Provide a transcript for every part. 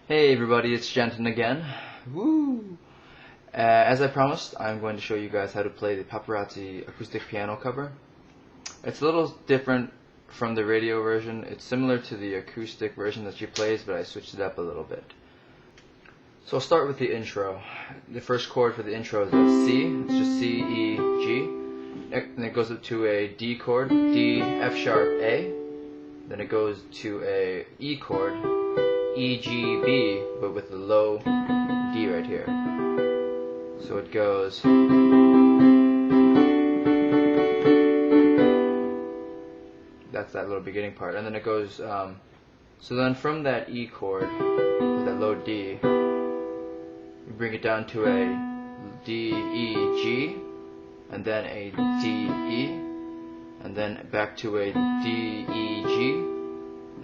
Hey everybody, it's Jenton again. Woo! As I promised, I'm going to show you guys how to play the Paparazzi Acoustic piano cover. It's a little different from the radio version. It's similar to the acoustic version that she plays, but I switched it up a little bit. So I'll start with the intro. The first chord for the intro is a C. It's just C, E, G. And it goes up to a D chord, D, F sharp, A. Then it goes to a E chord, E, G, B, but with the low D right here. So it goes. That's that little beginning part. And then it goes, so then from that E chord, with that low D, you bring it down to a D, E, G, and then a D, E, and then back to a D, E, G,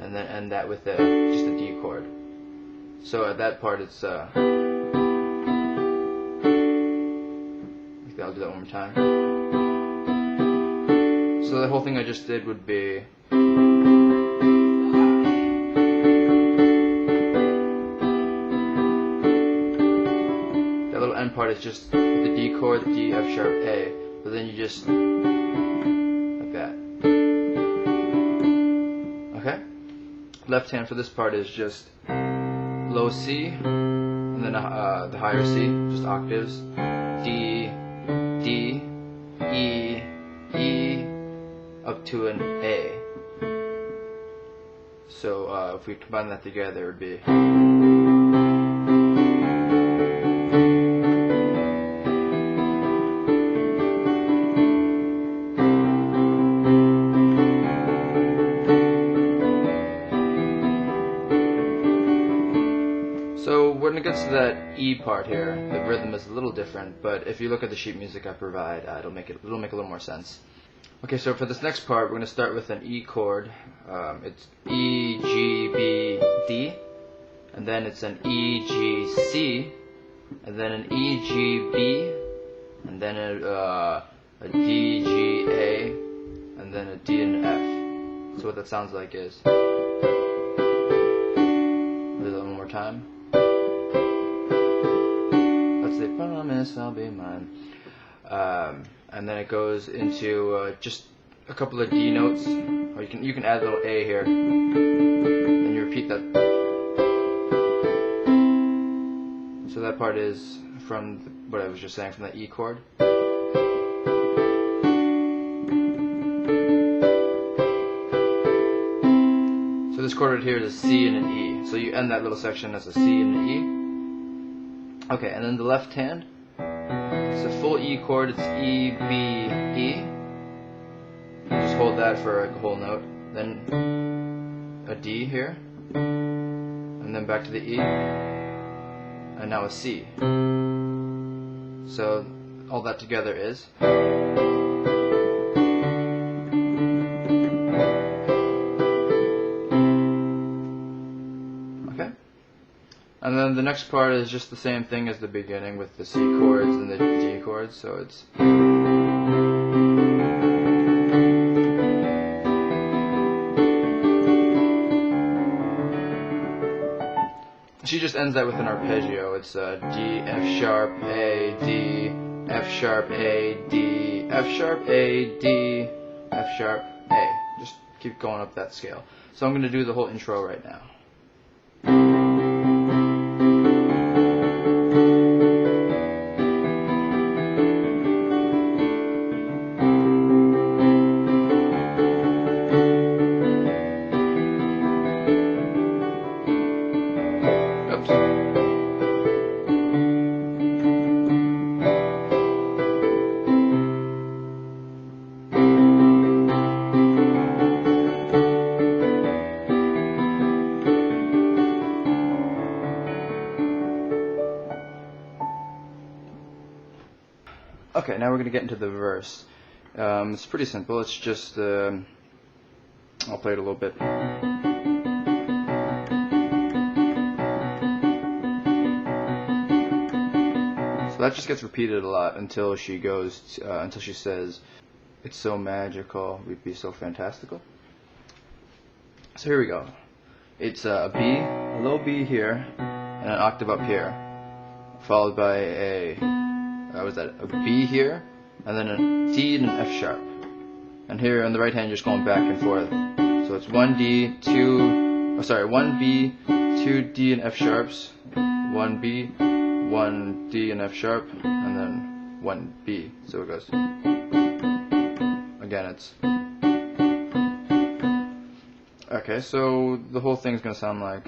and then end that with just a D chord. So at that part it's I'll do that one more time. So the whole thing I just did would be that little end part is just the D chord, the D, F sharp, A, but then you just like that. Okay? Left hand for this part is just low C, and then the higher C, just octaves. D, D, E, E, up to an A. So if we combine that together, it would be. So when it gets to that E part here, the rhythm is a little different, but if you look at the sheet music I provide, it'll make a little more sense. Okay, so for this next part, we're going to start with an E chord. It's E, G, B, D, and then it's an E, G, C, and then an E, G, B, and then a D, G, A, and then a D and an F. So what that sounds like is. I'll do that one more time. They promise I'll be mine. And then it goes into just a couple of D notes, or you can add a little A here, and you repeat that. So that part is from what I was just saying, from the E chord. So this chord right here is a C and an E. So you end that little section as a C and an E. Okay, and then the left hand, it's a full E chord, it's E, B, E. Just hold that for a whole note. Then a D here, and then back to the E, and now a C. So all that together is. And then the next part is just the same thing as the beginning with the C chords and the D chords, so it's. She just ends that with an arpeggio. It's D, F sharp, A, D, F sharp, A, D, F sharp, A, D, F sharp, A. Just keep going up that scale. So I'm going to do the whole intro right now. Okay, now we're going to get into the verse. It's pretty simple. It's just, I'll play it a little bit. So that just gets repeated a lot until she goes, until she says, "It's so magical, we'd be so fantastical." So here we go. It's a B, a low B here, and an octave up here, followed by a B here, and then a D and an F sharp. And here on the right hand, you're just going back and forth. So it's 1 B, 2 D and F sharps, 1 B, 1 D and F sharp, and then 1 B. So it goes. Again, it's. Okay, so the whole thing's gonna sound like.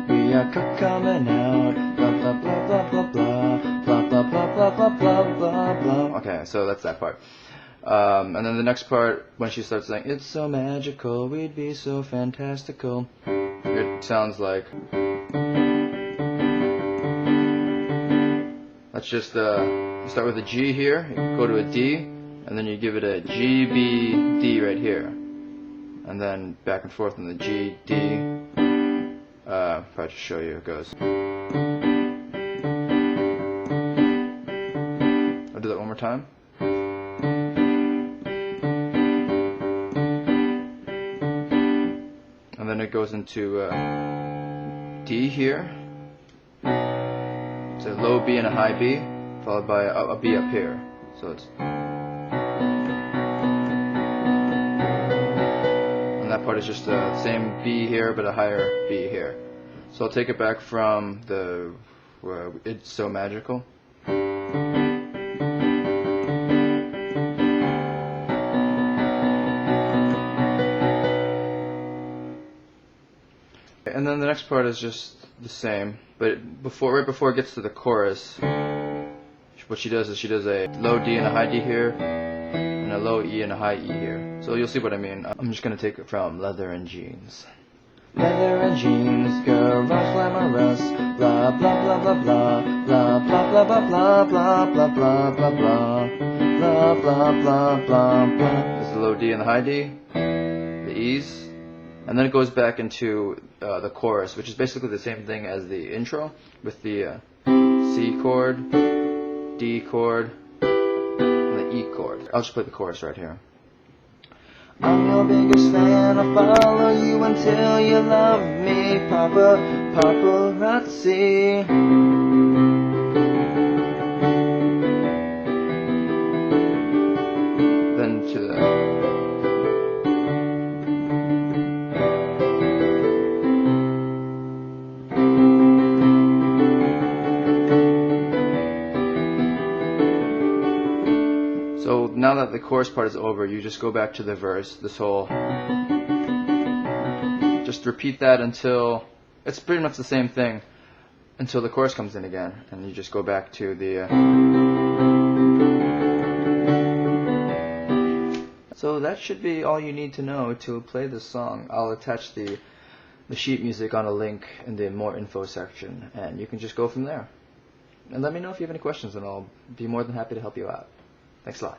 We are coming out, blah blah blah blah blah blah, blah blah blah blah blah blah blah blah. Okay, so that's that part. And then the next part, when she starts saying, "It's so magical, we'd be so fantastical," it sounds like. That's just you start with a G here, you go to a D, and then you give it a G, B, D right here, and then back and forth on the G, D. If I just show you, it goes. I'll do that one more time. And then it goes into D here. It's a low B and a high B, followed by a B up here. So it's. And that part is just the same B here, but a higher B here. So I'll take it back from the "It's so magical." And then the next part is just the same, but right before it gets to the chorus, what she does is she does a low D and a high D here, and a low E and a high E here. So you'll see what I mean. I'm just gonna take it from Leather and Jeans. Leather and jeans, garage glamorous, blah blah blah blah blah, blah blah blah blah blah blah blah blah blah blah, blah blah blah blah blah. This is the low D and the high D, the E's, and then it goes back into the chorus, which is basically the same thing as the intro, with the C chord, D chord, and the E chord. I'll just play the chorus right here. I'm your biggest fan, I'll follow you until you love me, paparazzi. Then to the. So now that the chorus part is over, you just go back to the verse, this whole. Just repeat that until. It's pretty much the same thing until the chorus comes in again, and you just go back to the. So that should be all you need to know to play this song. I'll attach the sheet music on a link in the more info section, and you can just go from there. And let me know if you have any questions, and I'll be more than happy to help you out. Thanks a lot.